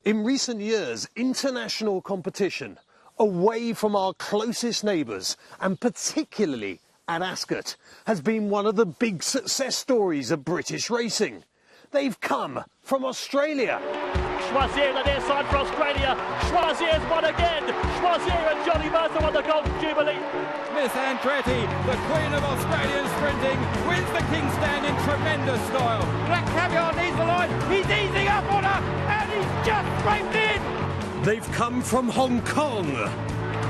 In recent years, international competition away from our closest neighbours, and particularly at Ascot, has been one of the big success stories of British racing. They've come from Australia. Choisier on the near side for Australia. Choisier's won again. Choisier and Johnny Mercer won the Golden Jubilee. Miss Andretti, the Queen of Australian sprinting, wins the King's Stand in tremendous style. Black Caviar needs the line. He's easing up on her, and he's just scraped in. They've come from Hong Kong.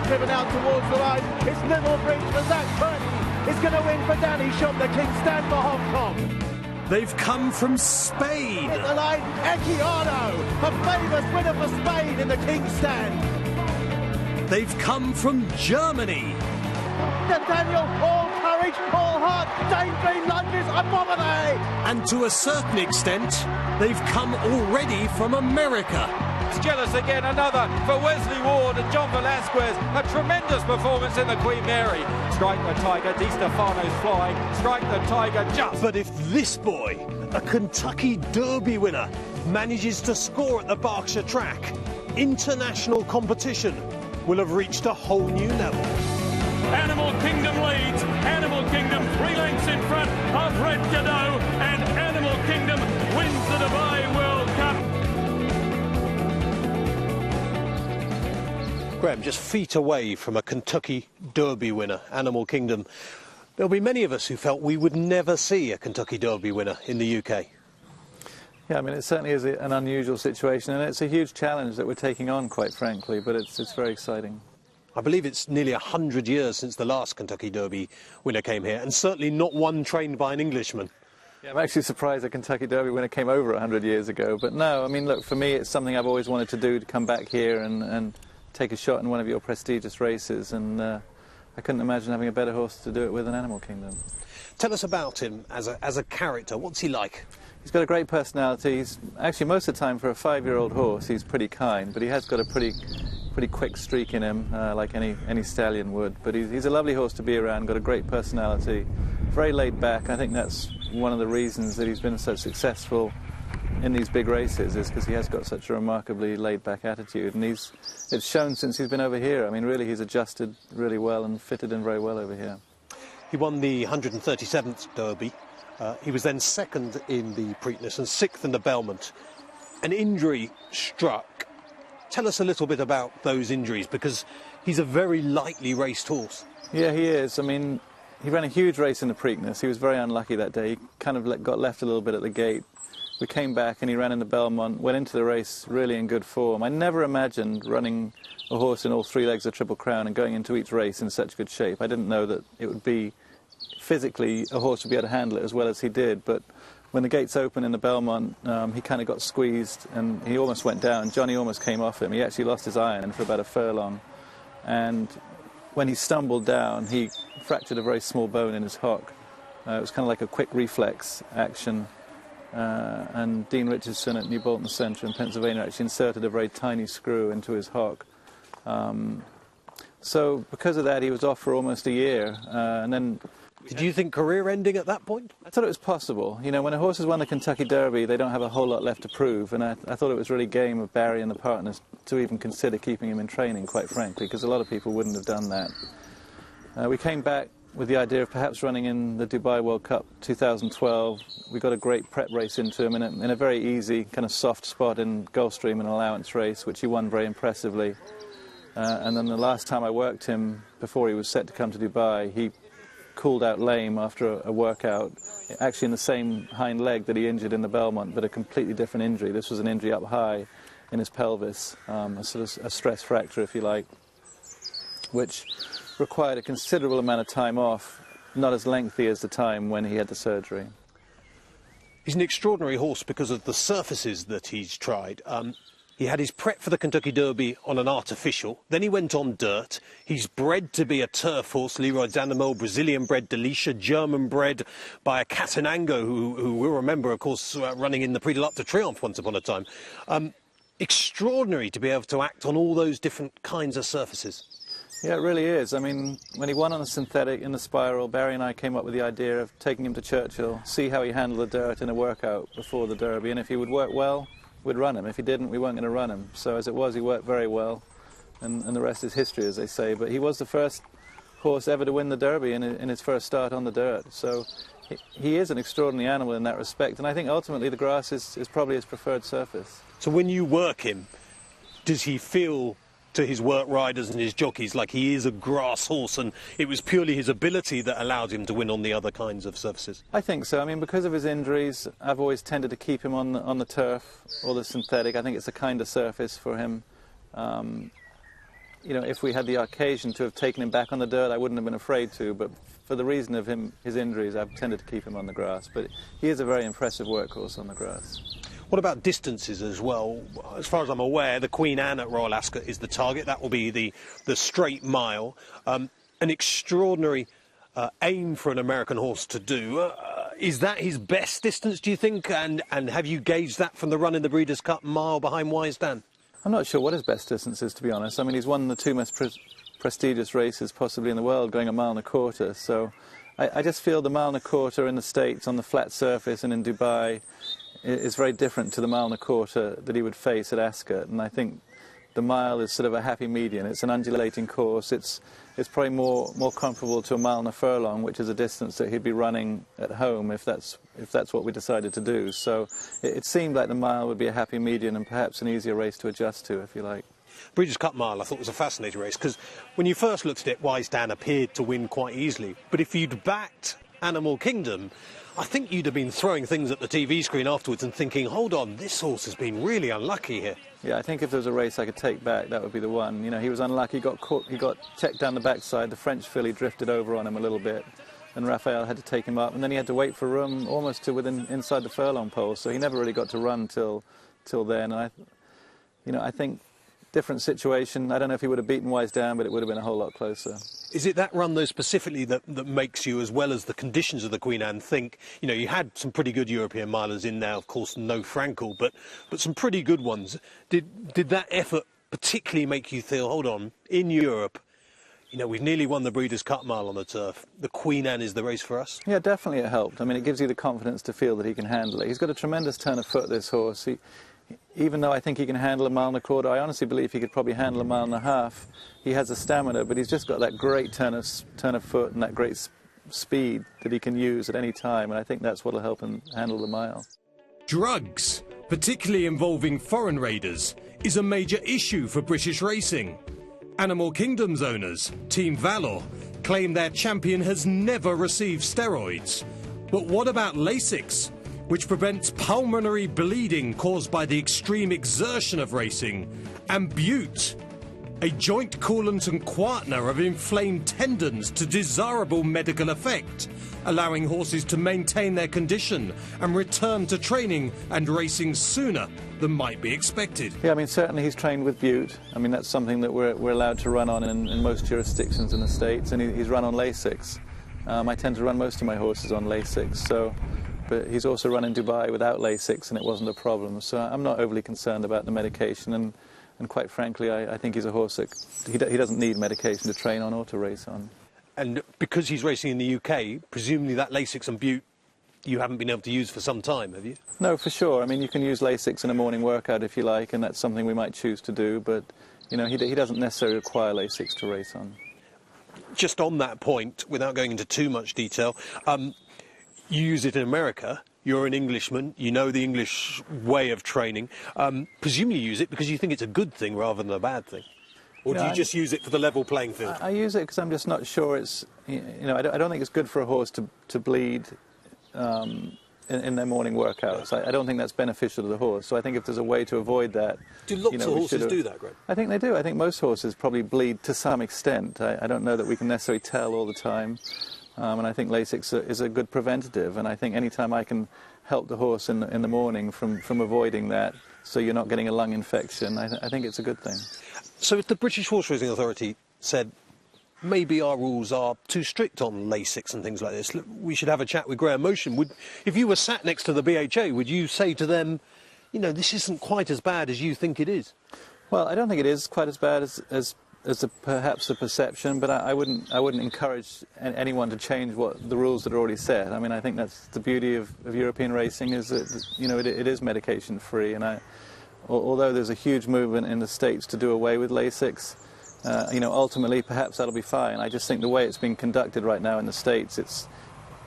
Driven out towards the line. It's Little Bridge for Zach Purdy. It's going to win for Danny Shop, the King's Stand for Hong Kong. They've come from Spain. Hit the line, Equiano, a famous winner for Spain in the King's Stand. They've come from Germany. Nathaniel, all courage, all heart, daydream lunges, and what are they? And to a certain extent, they've come already from America. It's jealous again, another for Wesley Ward and John Velasquez. A tremendous performance in the Queen Mary. Strike the Tiger, Di Stefano's flying. Strike the Tiger just. But if this boy, a Kentucky Derby winner, manages to score at the Berkshire track, international competition will have reached a whole new level. Animal Kingdom leads. Animal Kingdom 3 lengths in front of Red Godot, and Animal Kingdom wins the Dubai World Cup. Graham, just feet away from a Kentucky Derby winner, Animal Kingdom. There'll be many of us who felt we would never see a Kentucky Derby winner in the UK. Yeah, I mean, it certainly is an unusual situation, and it's a huge challenge that we're taking on, quite frankly, but it's very exciting. I believe it's nearly 100 years since the last Kentucky Derby winner came here, and certainly not one trained by an Englishman. Yeah, I'm actually surprised a Kentucky Derby winner came over 100 years ago, but no, I mean, look, for me, it's something I've always wanted to do, to come back here and take a shot in one of your prestigious races, and I couldn't imagine having a better horse to do it with than Animal Kingdom. Tell us about him as a character. What's he like? He's got a great personality. He's actually, most of the time, for a 5-year-old horse, he's pretty kind, but he has got a pretty quick streak in him, like any stallion would. But he's a lovely horse to be around, got a great personality, very laid back. I think that's one of the reasons that he's been so successful in these big races, is because he has got such a remarkably laid back attitude, and it's shown since he's been over here. I mean, really, he's adjusted really well and fitted in very well over here. He won the 137th Derby. He was then second in the Preakness and 6th in the Belmont. An injury struck. Tell us a little bit about those injuries, because he's a very lightly raced horse. Yeah, he is. I mean, he ran a huge race in the Preakness. He was very unlucky that day. He kind of got left a little bit at the gate. We came back and he ran in the Belmont, went into the race really in good form. I never imagined running a horse in all 3 legs of Triple Crown and going into each race in such good shape. I didn't know that it would be physically a horse would be able to handle it as well as he did, but when the gates opened in the Belmont, he kind of got squeezed and he almost went down. Johnny almost came off him. He actually lost his iron for about a furlong, and when he stumbled down, he fractured a very small bone in his hock. It was kind of like a quick reflex action, and Dean Richardson at New Bolton Centre in Pennsylvania actually inserted a very tiny screw into his hock. So because of that, he was off for almost a year, and then... Did you think career ending at that point? I thought it was possible. You know, when a horse has won the Kentucky Derby, they don't have a whole lot left to prove, and I thought it was really game of Barry and the partners to even consider keeping him in training, quite frankly, because a lot of people wouldn't have done that. We came back with the idea of perhaps running in the Dubai World Cup 2012. We got a great prep race into him in a very easy, kind of soft spot in Gulfstream, an allowance race, which he won very impressively. And then the last time I worked him, before he was set to come to Dubai, he cooled out lame after a workout, actually in the same hind leg that he injured in the Belmont, but a completely different injury. This was an injury up high in his pelvis, a sort of a stress fracture, if you like, which required a considerable amount of time off, not as lengthy as the time when he had the surgery. He's an extraordinary horse because of the surfaces that he's tried. He had his prep for the Kentucky Derby on an artificial, then he went on dirt. He's bred to be a turf horse, Leroy Danimel, Brazilian-bred Delicia, German-bred by a Catanango, who we'll remember, of course, running in the Prix de l'Arc de Triomphe once upon a time. Extraordinary to be able to act on all those different kinds of surfaces. Yeah, it really is. I mean, when he won on the synthetic in the Spiral, Barry and I came up with the idea of taking him to Churchill, see how he handled the dirt in a workout before the Derby, and if he would work well, we'd run him. If he didn't, we weren't going to run him. So as it was, he worked very well, and the rest is history, as they say. But he was the first horse ever to win the Derby in his first start on the dirt. So he is an extraordinary animal in that respect, and I think ultimately the grass is probably his preferred surface. So when you work him, does he feel to his work riders and his jockeys like he is a grass horse, and it was purely his ability that allowed him to win on the other kinds of surfaces? I think so. I mean, because of his injuries, I've always tended to keep him on the turf or the synthetic. I think it's a kinder surface for him. You know, if we had the occasion to have taken him back on the dirt, I wouldn't have been afraid to, but for the reason of his injuries, I've tended to keep him on the grass. But he is a very impressive workhorse on the grass. What about distances as well? As far as I'm aware, the Queen Anne at Royal Ascot is the target. That will be the straight mile. An extraordinary aim for an American horse to do. Is that his best distance, do you think? And have you gauged that from the run in the Breeders' Cup, mile behind Wise Dan? I'm not sure what his best distance is, to be honest. I mean, he's won the two most prestigious races possibly in the world, going a mile and a quarter. So I just feel the mile and a quarter in the States on the flat surface and in Dubai is very different to the mile and a quarter that he would face at Ascot, and I think the mile is sort of a happy median. It's an undulating course. It's probably more comparable to a mile and a furlong, which is a distance that he'd be running at home if that's what we decided to do. So it seemed like the mile would be a happy median and perhaps an easier race to adjust to, if you like. Breeders' Cup Mile, I thought, was a fascinating race because when you first looked at it, Wise Dan appeared to win quite easily. But if you'd backed Animal Kingdom, I think you'd have been throwing things at the TV screen afterwards and thinking, hold on, this horse has been really unlucky here. Yeah, I think if there was a race I could take back, that would be the one. You know, he was unlucky, he got checked down the backside, the French filly drifted over on him a little bit, and Raphael had to take him up, and then he had to wait for room almost to inside the furlong pole, so he never really got to run till then. And I think different situation. I don't know if he would have beaten Wise Dan, but it would have been a whole lot closer. Is it that run, though, specifically that makes you, as well as the conditions of the Queen Anne, think, you know, you had some pretty good European milers in now, of course, no Frankel, but some pretty good ones. Did that effort particularly make you feel, hold on, in Europe, you know, we've nearly won the Breeders' Cup Mile on the turf. The Queen Anne is the race for us? Yeah, definitely it helped. I mean, it gives you the confidence to feel that he can handle it. He's got a tremendous turn of foot, this horse. Even though I think he can handle a mile and a quarter, I honestly believe he could probably handle a mile and a half. He has the stamina, but he's just got that great turn of foot and that great speed that he can use at any time, and I think that's what will help him handle the mile. Drugs, particularly involving foreign raiders, is a major issue for British racing. Animal Kingdom's owners, Team Valor, claim their champion has never received steroids. But what about Lasix, which prevents pulmonary bleeding caused by the extreme exertion of racing, and Bute, a joint coolant and quietener of inflamed tendons to desirable medical effect, allowing horses to maintain their condition and return to training and racing sooner than might be expected. Yeah, I mean, certainly he's trained with Bute. I mean, that's something that we're allowed to run on in most jurisdictions in the States, and he's run on Lasix. I tend to run most of my horses on Lasix, but he's also run in Dubai without Lasix, and it wasn't a problem. So I'm not overly concerned about the medication, and quite frankly, I think he's a horse that he doesn't need medication to train on or to race on. And because he's racing in the UK, presumably that Lasix and Bute you haven't been able to use for some time, have you? No, for sure. I mean, you can use Lasix in a morning workout if you like, and that's something we might choose to do, but you know, he doesn't necessarily require Lasix to race on. Just on that point, without going into too much detail, you use it in America. You're an Englishman. You know the English way of training. Presumably you use it because you think it's a good thing rather than a bad thing. Or do you just use it for the level playing field? I use it because I'm just not sure it's... You know, I don't think it's good for a horse to bleed in their morning workouts. I don't think that's beneficial to the horse. So I think if there's a way to avoid that... Do lots of horses do that, Greg? I think they do. I think most horses probably bleed to some extent. I don't know that we can necessarily tell all the time. And I think Lasix is a good preventative, and I think any time I can help the horse in the morning from avoiding that, so you're not getting a lung infection, I think it's a good thing. So if the British Horse Racing Authority said, maybe our rules are too strict on Lasix and things like this, we should have a chat with Graham Motion, if you were sat next to the BHA, would you say to them, you know, this isn't quite as bad as you think it is? Well, I don't think it is quite as bad as perhaps the perception, but I wouldn't encourage anyone to change the rules that are already set. I mean, I think that's the beauty of European racing, is that, you know, it is medication free, and although there's a huge movement in the States to do away with Lasix, you know, ultimately perhaps that'll be fine. I just think the way it's being conducted right now in the States, it's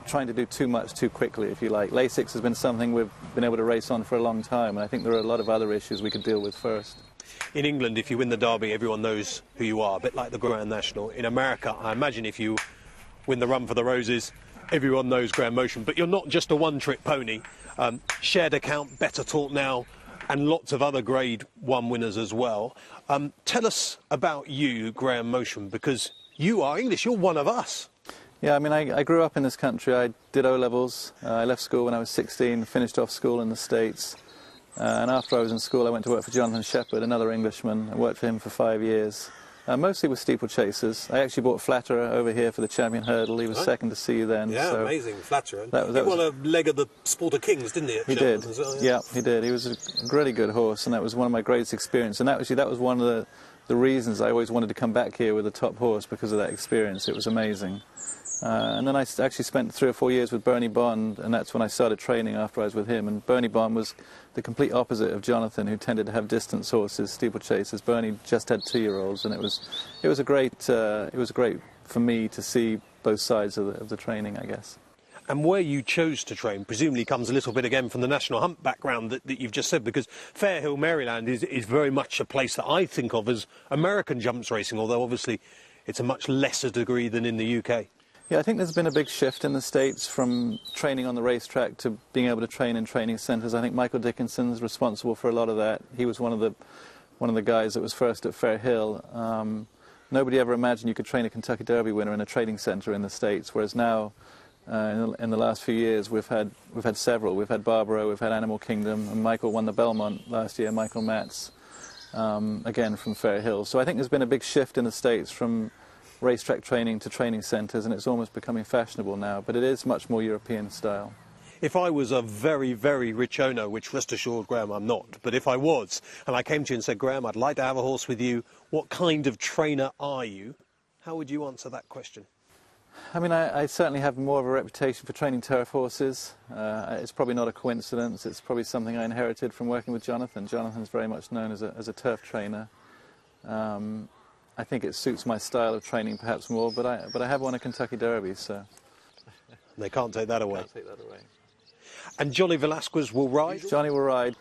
trying to do too much too quickly, if you like. Lasix has been something we've been able to race on for a long time, and I think there are a lot of other issues we could deal with first. In England, if you win the Derby, everyone knows who you are, a bit like the Grand National. In America, I imagine if you win the Run for the Roses, everyone knows Grand Motion. But you're not just a one-trick pony. Shared Account, Better Talk Now, and lots of other Grade 1 winners as well. Tell us about you, Graham Motion, because you are English, you're one of us. Yeah, I mean, I grew up in this country. I did O-levels. I left school when I was 16, finished off school in the States. And after I was in school, I went to work for Jonathan Shepherd, another Englishman. I worked for him for 5 years, mostly with steeplechasers. I actually bought Flatterer over here for the Champion Hurdle. He was second to see you then. Yeah, so amazing, Flatterer. He won a leg of the Sport of Kings, didn't he? He did. Well, yeah, he did. He was a really good horse, and that was one of my greatest experiences. And that was one of the reasons I always wanted to come back here with a top horse, because of that experience. It was amazing. And then I actually spent 3 or 4 years with Bernie Bond, and that's when I started training after I was with him. And Bernie Bond was the complete opposite of Jonathan, who tended to have distance horses, steeplechasers. Bernie just had 2-year-olds, and it was great for me to see both sides of the training, I guess. And where you chose to train presumably comes a little bit again from the National Hunt background that you've just said, because Fairhill, Maryland is very much a place that I think of as American jumps racing, although obviously it's a much lesser degree than in the UK. Yeah, I think there's been a big shift in the States from training on the racetrack to being able to train in training centres. I think Michael Dickinson's responsible for a lot of that. He was one of the guys that was first at Fairhill. Nobody ever imagined you could train a Kentucky Derby winner in a training centre in the States, whereas now, in the last few years, we've had several. We've had Barbaro, we've had Animal Kingdom, and Michael won the Belmont last year, Michael Matz, again from Fairhill. So I think there's been a big shift in the States from racetrack training to training centres, and it's almost becoming fashionable now, but it is much more European style. If I was a very, very rich owner, which rest assured, Graham, I'm not, but if I was, and I came to you and said, Graham, I'd like to have a horse with you, what kind of trainer are you? How would you answer that question? I mean, I certainly have more of a reputation for training turf horses. It's probably not a coincidence. It's probably something I inherited from working with Jonathan. Jonathan's very much known as a turf trainer. I think it suits my style of training perhaps more, but I have won a Kentucky Derby, so... They can't take that away. Can't take that away. And Johnny Velasquez will ride? Johnny will ride.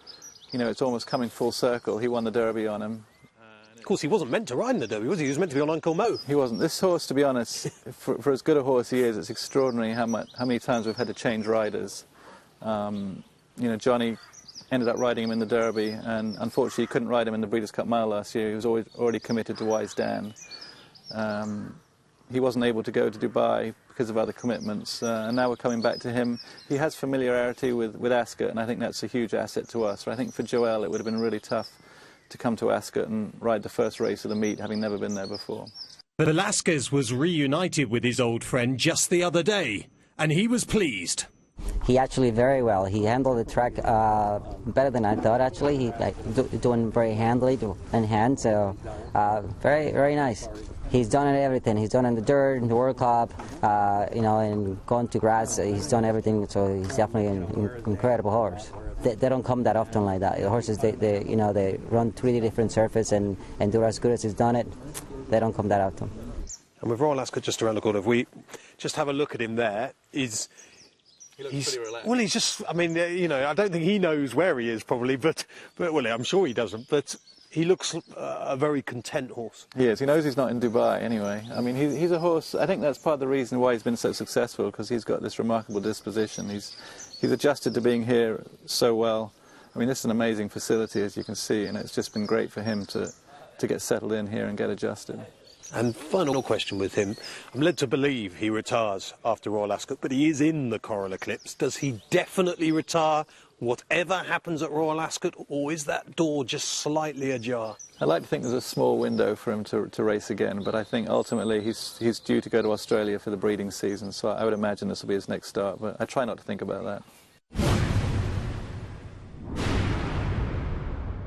You know, it's almost coming full circle. He won the Derby on him. Of course, he wasn't meant to ride in the Derby, was he? He was meant to be on Uncle Mo. He wasn't. This horse, to be honest, for as good a horse he is, it's extraordinary how many times we've had to change riders. You know, Johnny ended up riding him in the Derby, and unfortunately he couldn't ride him in the Breeders' Cup Mile last year. He was already committed to Wise Dan. He wasn't able to go to Dubai because of other commitments, and now we're coming back to him. He has familiarity with Ascot, and I think that's a huge asset to us. I think for Joel it would have been really tough to come to Ascot and ride the first race of the meet, having never been there before. Velasquez was reunited with his old friend just the other day, and he was pleased. He actually very well. He handled the track better than I thought. Actually, he doing very handily in hand. So very, very nice. He's done everything. He's done in the dirt, in the World Cup, you know, and going to grass. He's done everything. So he's definitely an incredible horse. They don't come that often like that. The horses, you know, they run 3 different surfaces and do as good as he's done it. They don't come that often. And with Royal Ascot just around the corner, if we just have a look at him there, He looks pretty relaxed. Well, he's just, I mean, you know, I don't think he knows where he is probably, but well, I'm sure he doesn't, but he looks a very content horse. He is. He knows he's not in Dubai anyway. I mean, he's a horse, I think that's part of the reason why he's been so successful, because he's got this remarkable disposition. He's adjusted to being here so well. I mean, this is an amazing facility, as you can see, and it's just been great for him to get settled in here and get adjusted. And final question with him. I'm led to believe he retires after Royal Ascot, but he is in the Coral Eclipse. Does he definitely retire whatever happens at Royal Ascot, or is that door just slightly ajar? I'd like to think there's a small window for him to race again, but I think ultimately he's due to go to Australia for the breeding season, so I would imagine this will be his next start, but I try not to think about that.